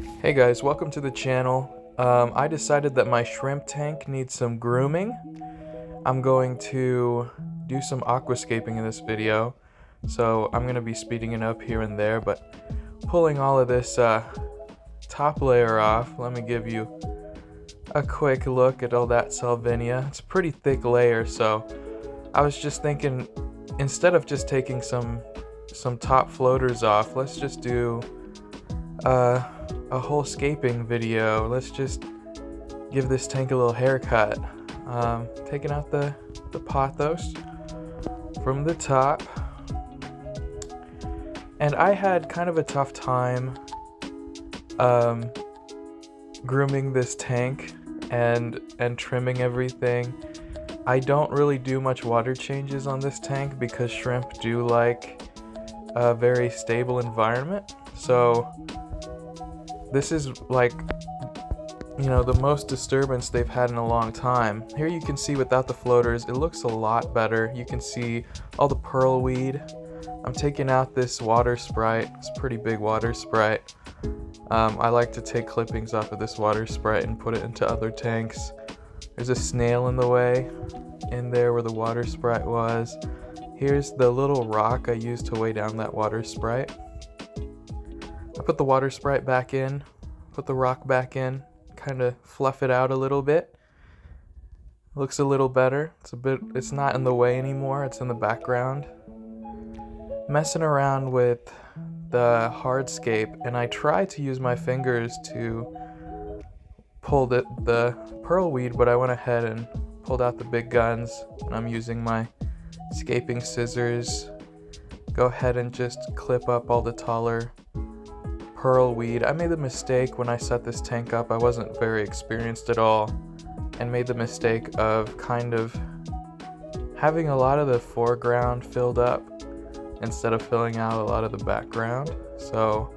Hey guys, welcome to the channel. I decided that my shrimp tank needs some grooming. I'm going to do some aquascaping in this video, so I'm going to be speeding it up here and there, but pulling all of this top layer off, let me give you a quick look at all that salvinia. It's a pretty thick layer, so I was just thinking, instead of just taking some top floaters off, let's just do a whole scaping video. Let's just give this tank a little haircut. Taking out the pothos from the top. And I had kind of a tough time grooming this tank and trimming everything. I don't really do much water changes on this tank because shrimp do like a very stable environment. So this is like, you know, the most disturbance they've had in a long time. Here you can see without the floaters, it looks a lot better. You can see all the pearl weed. I'm taking out this water sprite. It's a pretty big water sprite. I like to take clippings off of this water sprite and put it into other tanks. There's a snail in the way in there where the water sprite was. Here's the little rock I used to weigh down that water sprite. I put the water sprite back in, put the rock back in, kind of fluff it out a little bit. Looks a little better. It's not in the way anymore, it's in the background. Messing around with the hardscape, and I try to use my fingers to pull the pearl weed, but I went ahead and pulled out the big guns, and I'm using my scaping scissors. Go ahead and just clip up all the taller pearl weed. I made the mistake when I set this tank up. I wasn't very experienced at all and made the mistake of kind of having a lot of the foreground filled up instead of filling out a lot of the background. So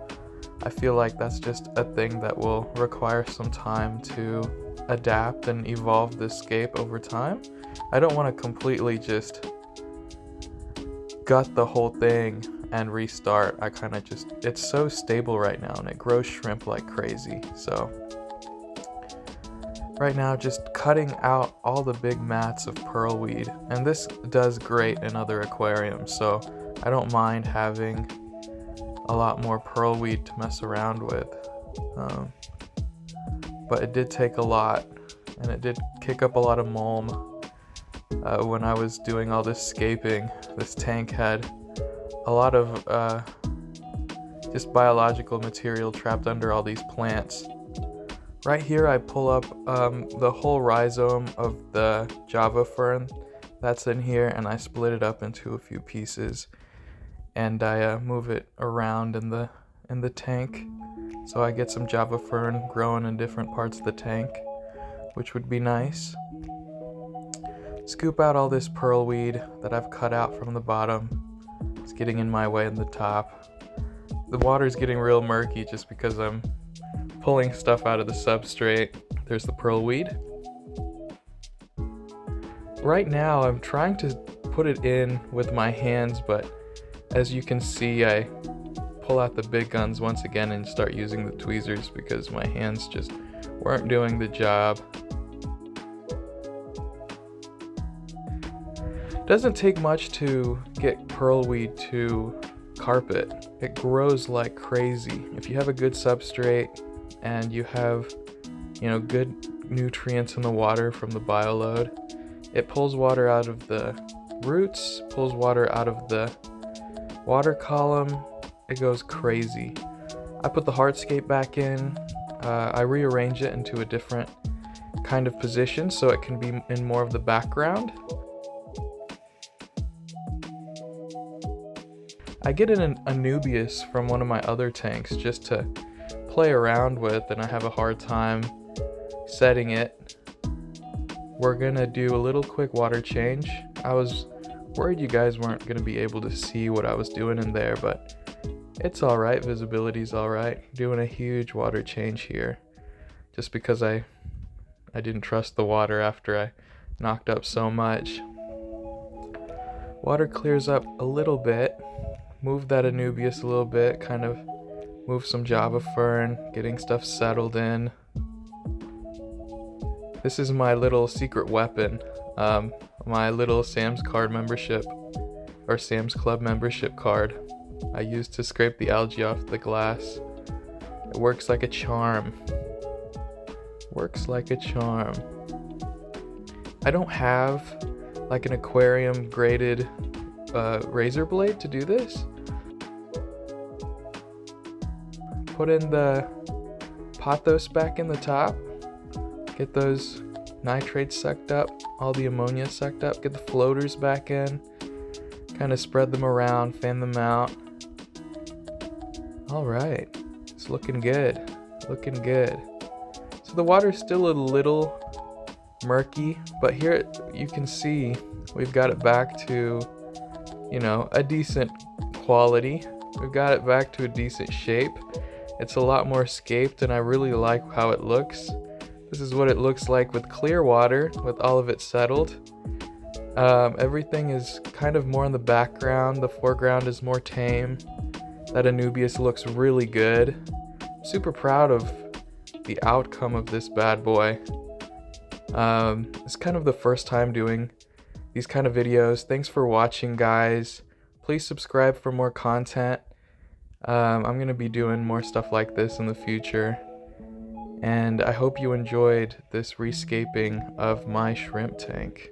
I feel like that's just a thing that will require some time to adapt and evolve this scape over time. I don't want to completely just gut the whole thing and restart. I kind of just, it's so stable right now and it grows shrimp like crazy. So right now just cutting out all the big mats of pearl weed, and this does great in other aquariums, so I don't mind having a lot more pearl weed to mess around with. But it did take a lot, and it did kick up a lot of mulm. When I was doing all this scaping, this tank had a lot of just biological material trapped under all these plants. Right here I pull up the whole rhizome of the Java fern that's in here, and I split it up into a few pieces, and I move it around in the tank, so I get some Java fern growing in different parts of the tank, which would be nice. Scoop out all this pearl weed that I've cut out from the bottom. It's getting in my way in the top. The water's getting real murky just because I'm pulling stuff out of the substrate. There's the pearl weed. Right now I'm trying to put it in with my hands, but as you can see, I pull out the big guns once again and start using the tweezers because my hands just weren't doing the job. Doesn't take much to get pearl weed to carpet. It grows like crazy. If you have a good substrate and you have, you know, good nutrients in the water from the bioload, it pulls water out of the roots, pulls water out of the water column. It goes crazy. I put the hardscape back in. I rearrange it into a different kind of position so it can be in more of the background. I get an Anubias from one of my other tanks just to play around with, and I have a hard time setting it. We're gonna do a little quick water change. I was worried you guys weren't gonna be able to see what I was doing in there, but it's alright, visibility's alright. Doing a huge water change here just because I didn't trust the water after I knocked up so much. Water clears up a little bit. Move that Anubias a little bit, kind of move some Java fern, getting stuff settled in. This is my little secret weapon, my little Sam's Club membership card I use to scrape the algae off the glass. It works like a charm. Works like a charm. I don't have like an aquarium graded razor blade to do this. Put in the pothos back in the top. Get those nitrates sucked up, all the ammonia sucked up. Get the floaters back in. Kind of spread them around, fan them out. All right, it's looking good, looking good. So the water's still a little murky, but here you can see we've got it back to, you know, a decent quality. We've got it back to a decent shape. It's a lot more scaped and I really like how it looks. This is what it looks like with clear water, with all of it settled. Everything is kind of more in the background. The foreground is more tame. That Anubias looks really good. I'm super proud of the outcome of this bad boy. It's kind of the first time doing these kind of videos. Thanks for watching, guys. Please subscribe for more content. I'm going to be doing more stuff like this in the future. And I hope you enjoyed this rescaping of my shrimp tank.